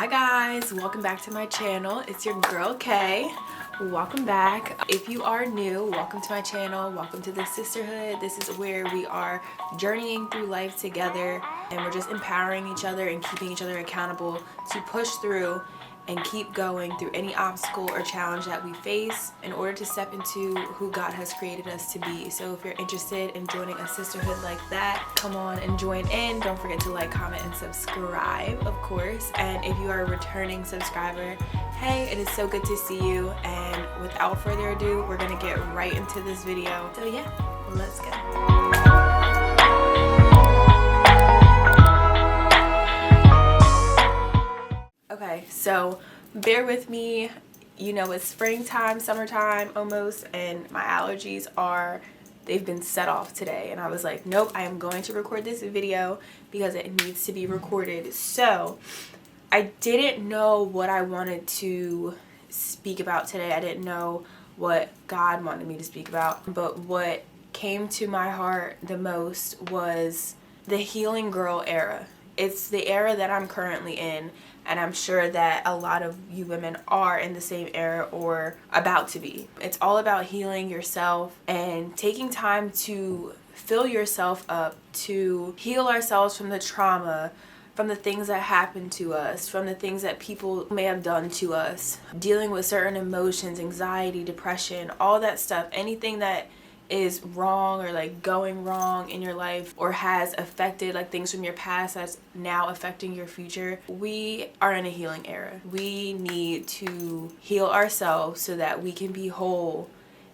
Hi guys, welcome back to my channel. It's your girl Kay. Welcome back. If you are new, welcome to my channel. Welcome to the sisterhood. This is where we are journeying through life together and we're just empowering each other and keeping each other accountable to push through and keep going through any obstacle or challenge that we face in order to step into who God has created us to be. So if you're interested in joining a sisterhood like that, come on and join in. Don't forget to like, comment, and subscribe, of course. And if you are a returning subscriber, hey, it is so good to see you. And without further ado, we're gonna get right into this video. So yeah, let's go. Okay, so bear with me. You know, it's springtime, summertime almost, and my allergies they've been set off today. And I was like, nope, I am going to record this video because it needs to be recorded. So I didn't know what I wanted to speak about today. I didn't know what God wanted me to speak about. But what came to my heart the most was the healing girl era. It's the era that I'm currently in, and I'm sure that a lot of you women are in the same era or about to be. It's all about healing yourself and taking time to fill yourself up, to heal ourselves from the trauma, from the things that happened to us, from the things that people may have done to us, dealing with certain emotions, anxiety, depression, all that stuff, anything that is wrong or like going wrong in your life or has affected like things from your past that's now affecting your future. We are in a healing era. We need to heal ourselves so that we can be whole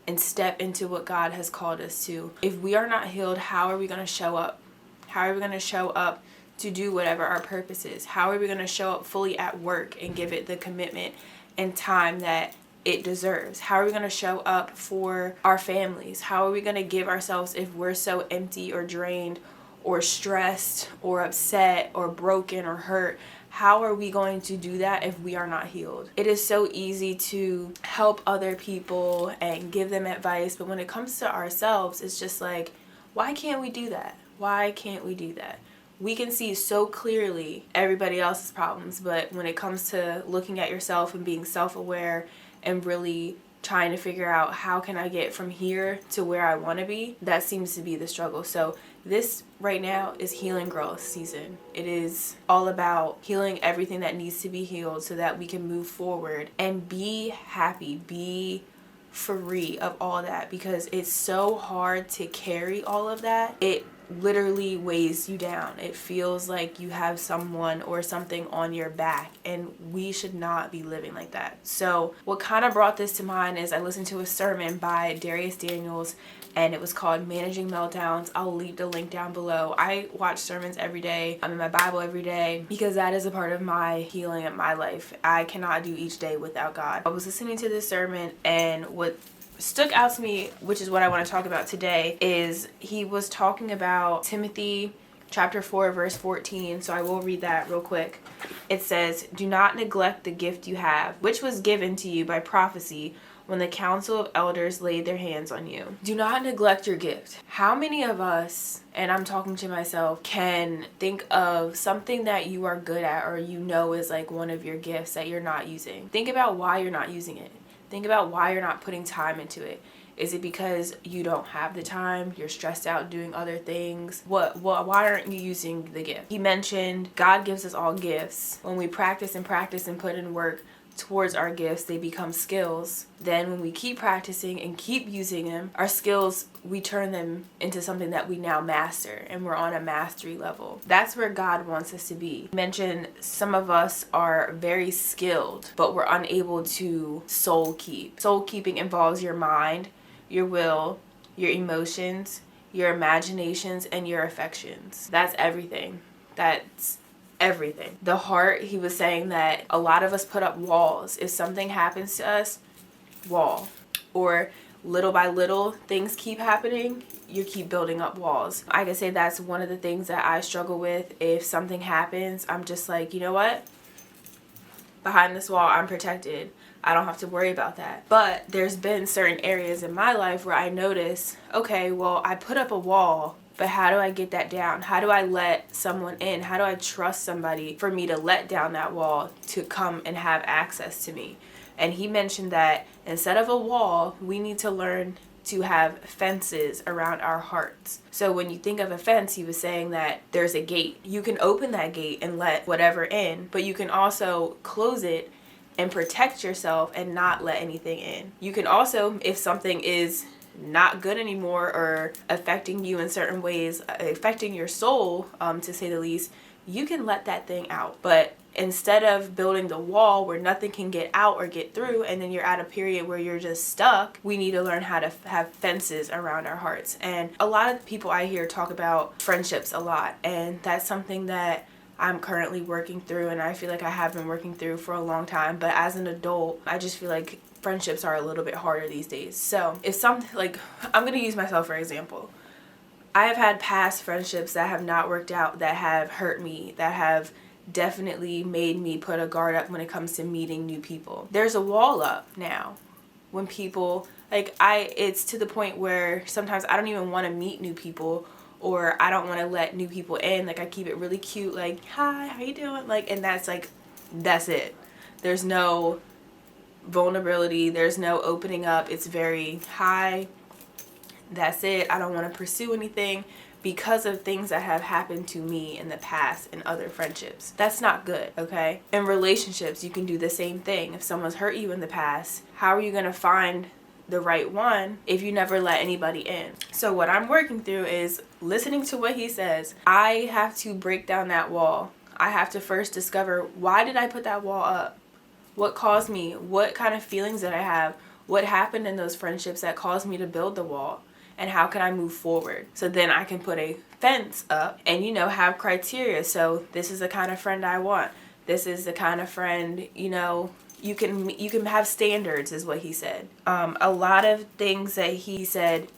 and step into what God has called us to. If we are not healed, how are we going to show up? How are we going to show up to do whatever our purpose is? How are we going to show up fully at work and give it the commitment and time that it deserves? How are we going to show up for our families? How are we going to give ourselves if we're so empty or drained or stressed or upset or broken or hurt? How are we going to do that if we are not healed? It is so easy to help other people and give them advice, but when it comes to ourselves, it's just like, why can't we do that? Why can't we do that? We can see so clearly everybody else's problems, but when it comes to looking at yourself and being self-aware and really trying to figure out how can I get from here to where I want to be, that seems to be the struggle. So this right now is healing girl season. It is all about healing everything that needs to be healed so that we can move forward and be happy, be free of all that, because it's so hard to carry all of that. It literally weighs you down. It feels like you have someone or something on your back, and we should not be living like that. So what kind of brought this to mind is I listened to a sermon by Darius Daniels, and it was called Managing Meltdowns. I'll leave the link down below. I watch sermons every day. I'm in my Bible every day because that is a part of my healing in my life. I cannot do each day without God. I was listening to this sermon, and what stuck out to me, which is what I want to talk about today, is he was talking about Timothy chapter 4 verse 14. So I will read that real quick. It says, "Do not neglect the gift you have, which was given to you by prophecy when the council of elders laid their hands on you." Do not neglect your gift. How many of us, and I'm talking to myself, can think of something that you are good at or you know is like one of your gifts that you're not using? Think about why you're not using it. Think about why you're not putting time into it. Is it because you don't have the time? You're stressed out doing other things? Why aren't you using the gift? He mentioned God gives us all gifts. When we practice and put in work towards our gifts, they become skills. Then when we keep practicing and keep using them, our skills, we turn them into something that we now master, and we're on a mastery level. That's where God wants us to be. He mentioned some of us are very skilled, but we're unable to soul keep. Soul keeping involves your mind, your will, your emotions, your imaginations, and your affections. That's everything. That's everything. The heart, he was saying that a lot of us put up walls. If something happens to us, wall. Or little by little, things keep happening, you keep building up walls. I can say that's one of the things that I struggle with. If something happens, I'm just like, you know what? Behind this wall, I'm protected. I don't have to worry about that. But there's been certain areas in my life where I notice, okay, well, I put up a wall But how do I get that down? How do I let someone in? How do I trust somebody for me to let down that wall to come and have access to me? And he mentioned that instead of a wall, we need to learn to have fences around our hearts. So when you think of a fence, he was saying that there's a gate. You can open that gate and let whatever in, but you can also close it and protect yourself and not let anything in. You can also, if something is not good anymore or affecting you in certain ways, affecting your soul, to say the least, you can let that thing out. But instead of building the wall where nothing can get out or get through, and then you're at a period where you're just stuck, we need to learn how to have fences around our hearts. And a lot of people I hear talk about friendships a lot, and that's something that I'm currently working through, and I feel like I have been working through for a long time. But as an adult, I just feel like friendships are a little bit harder these days. So if something, like, I'm gonna use myself for example. I have had past friendships that have not worked out, that have hurt me, that have definitely made me put a guard up when it comes to meeting new people. There's a wall up now when people, like, it's to the point where sometimes I don't even want to meet new people, or I don't want to let new people in. Like, I keep it really cute, like, hi, how you doing? Like, and that's it. There's no vulnerability, there's no opening up. It's very hi, that's it. I don't want to pursue anything because of things that have happened to me in the past in other friendships. That's not good, okay? In relationships, you can do the same thing. If someone's hurt you in the past, how are you going to find the right one if you never let anybody in? So what I'm working through is listening to what he says. I have to break down that wall. I have to first discover, why did I put that wall up? What caused me? What kind of feelings did I have? What happened in those friendships that caused me to build the wall? And how can I move forward? So then I can put a fence up and, have criteria. So this is the kind of friend I want. This is the kind of friend, you can have standards, is what he said. A lot of things that he said,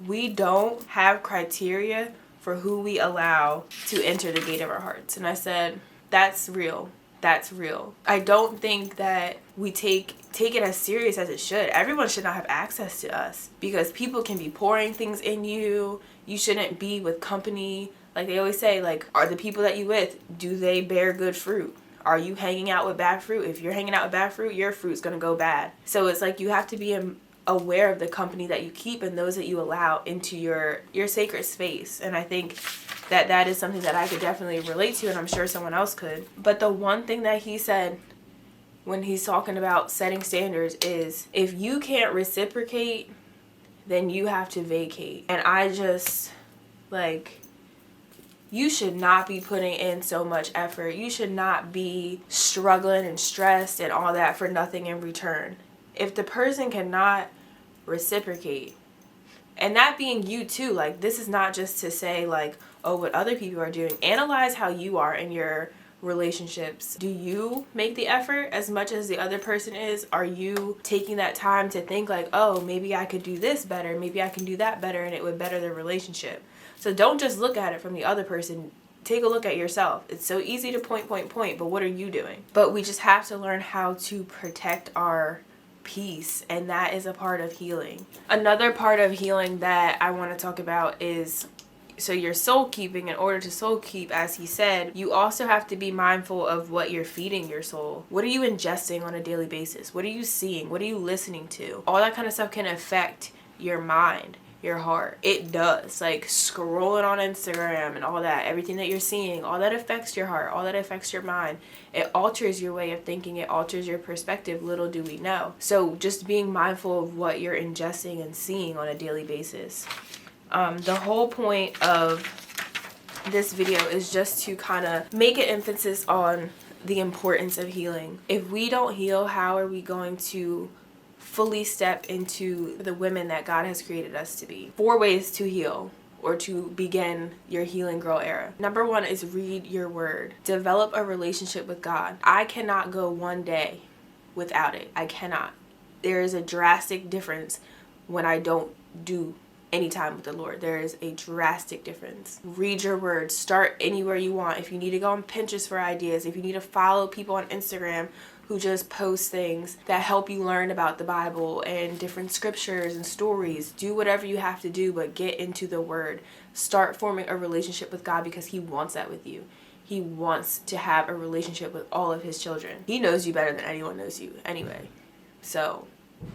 we don't have criteria for who we allow to enter the gate of our hearts. And I said, that's real. That's real. I don't think that we take it as serious as it should. Everyone should not have access to us, because people can be pouring things in you. You shouldn't be with company. Like they always say, like, are the people that you with, do they bear good fruit? Are you hanging out with bad fruit? If you're hanging out with bad fruit, your fruit's going to go bad. So it's like you have to be aware of the company that you keep and those that you allow into your sacred space. And I think that is something that I could definitely relate to, and I'm sure someone else could. But the one thing that he said when he's talking about setting standards is, if you can't reciprocate, then you have to vacate. And I just, like, you should not be putting in so much effort. You should not be struggling and stressed and all that for nothing in return. If the person cannot reciprocate, and that being you too, like, this is not just to say, like, oh, what other people are doing. Analyze how you are in your relationships. Do you make the effort as much as the other person is? Are you taking that time to think, like, oh, maybe I could do this better, maybe I can do that better, and it would better the relationship? So don't just look at it from the other person. Take a look at yourself. It's so easy to point, but what are you doing? But we just have to learn how to protect our peace, and that is a part of healing. Another part of healing that I want to talk about is, so your soul keeping. In order to soul keep, as he said, you also have to be mindful of what you're feeding your soul. What are you ingesting on a daily basis? What are you seeing? What are you listening to? All that kind of stuff can affect your mind, your heart. It does. Like scrolling on Instagram and all that, everything that you're seeing, all that affects your heart, all that affects your mind. It alters your way of thinking. It alters your perspective. Little do we know. So just being mindful of what you're ingesting and seeing on a daily basis. The whole point of this video is just to kind of make an emphasis on the importance of healing. If we don't heal, how are we going to fully step into the women that God has created us to be? 4 ways to heal or to begin your healing girl era. Number 1 is read your word. Develop a relationship with God. I cannot go one day without it. I cannot. There is a drastic difference when I don't do any time with the Lord. There is a drastic difference. Read your word. Start anywhere you want. If you need to go on Pinterest for ideas, if you need to follow people on Instagram who just post things that help you learn about the Bible and different scriptures and stories, do whatever you have to do, but get into the word. Start forming a relationship with God, because he wants that with you. He wants to have a relationship with all of his children. He knows you better than anyone knows you anyway. So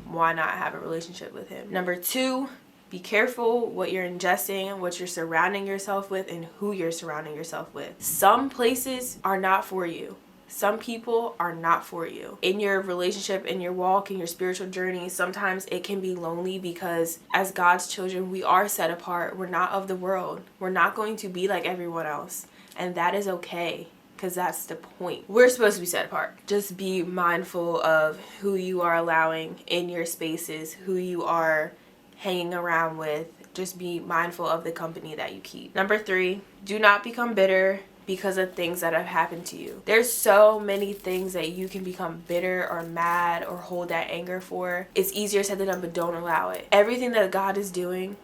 why not have a relationship with him? Number 2, be careful what you're ingesting, what you're surrounding yourself with, and who you're surrounding yourself with. Some places are not for you. Some people are not for you. In your relationship, in your walk, in your spiritual journey, sometimes it can be lonely, because as God's children, we are set apart. We're not of the world. We're not going to be like everyone else. And that is okay, because that's the point. We're supposed to be set apart. Just be mindful of who you are allowing in your spaces, who you are hanging around with. Just be mindful of the company that you keep. Number 3, do not become bitter because of things that have happened to you. There's so many things that you can become bitter or mad or hold that anger for. It's easier said than done, but don't allow it. Everything that God is doing,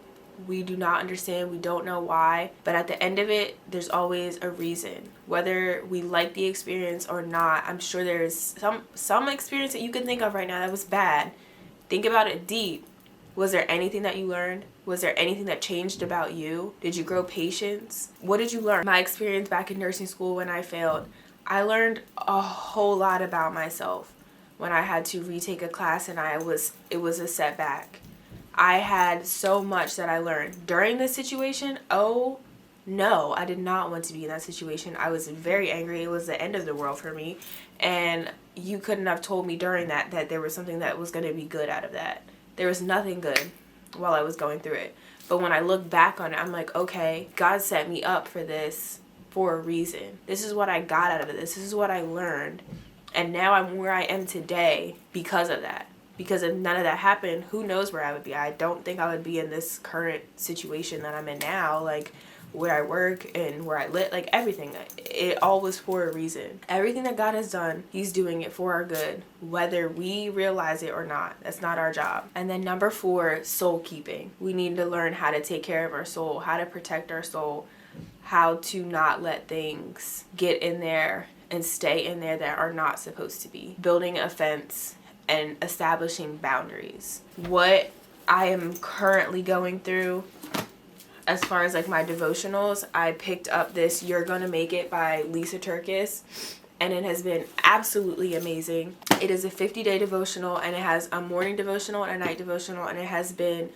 we do not understand. We don't know why. But at the end of it, there's always a reason. Whether we like the experience or not, I'm sure there's some experience that you can think of right now that was bad. Think about it deep. Was there anything that you learned? Was there anything that changed about you? Did you grow patience? What did you learn? My experience back in nursing school when I failed, I learned a whole lot about myself when I had to retake a class and it was a setback. I had so much that I learned. During this situation, oh no, I did not want to be in that situation. I was very angry. It was the end of the world for me. And you couldn't have told me during that there was something that was going to be good out of that. There was nothing good while I was going through it. But when I look back on it, I'm like, okay, God set me up for this for a reason. This is what I got out of it. This is what I learned. And now I'm where I am today because of that. Because if none of that happened, who knows where I would be. I don't think I would be in this current situation that I'm in now. Like, where I work and where I live, like everything. It all was for a reason. Everything that God has done, he's doing it for our good, whether we realize it or not. That's not our job. And then number 4, soul keeping. We need to learn how to take care of our soul, how to protect our soul, how to not let things get in there and stay in there that are not supposed to be. Building a fence and establishing boundaries. What I am currently going through, as far as like my devotionals, I picked up this You're Gonna Make It by Lisa Turkis, and it has been absolutely amazing. It is a 50-day devotional, and it has a morning devotional and a night devotional, and it has been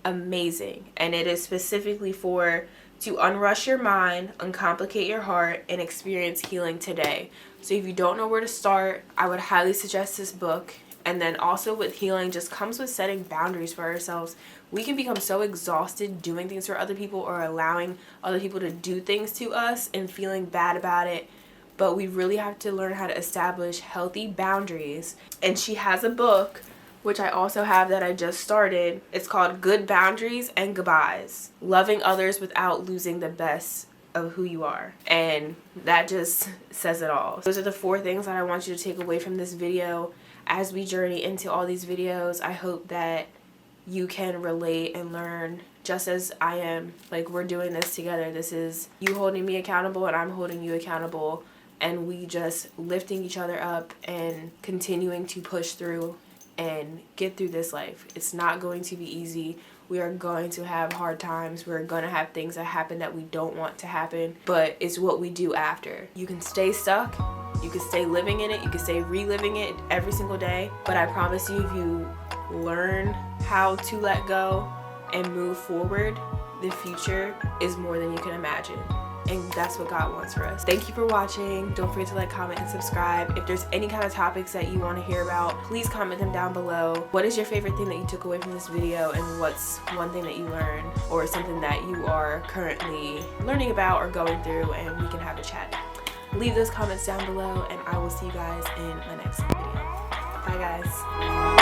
amazing. And it is specifically to unrush your mind, uncomplicate your heart, and experience healing today. So if you don't know where to start, I would highly suggest this book. And then also with healing just comes with setting boundaries for ourselves. We can become so exhausted doing things for other people or allowing other people to do things to us and feeling bad about it. But we really have to learn how to establish healthy boundaries. And she has a book, which I also have that I just started. It's called Good Boundaries and Goodbyes. Loving others without losing the best of who you are. And that just says it all. Those are the 4 things that I want you to take away from this video. As we journey into all these videos, I hope that you can relate and learn just as I am. Like, we're doing this together. This is you holding me accountable and I'm holding you accountable, and we just lifting each other up and continuing to push through and get through this life. It's not going to be easy. We are going to have hard times. We're going to have things that happen that we don't want to happen, but it's what we do after. You can stay stuck. You can stay living in it. You can stay reliving it every single day. But I promise you, if you learn how to let go and move forward, the future is more than you can imagine. And that's what God wants for us. Thank you for watching. Don't forget to like, comment, and subscribe. If there's any kind of topics that you want to hear about, please comment them down below. What is your favorite thing that you took away from this video, and what's one thing that you learned or something that you are currently learning about or going through, and we can have a chat. Leave those comments down below, and I will see you guys in my next video. Bye guys.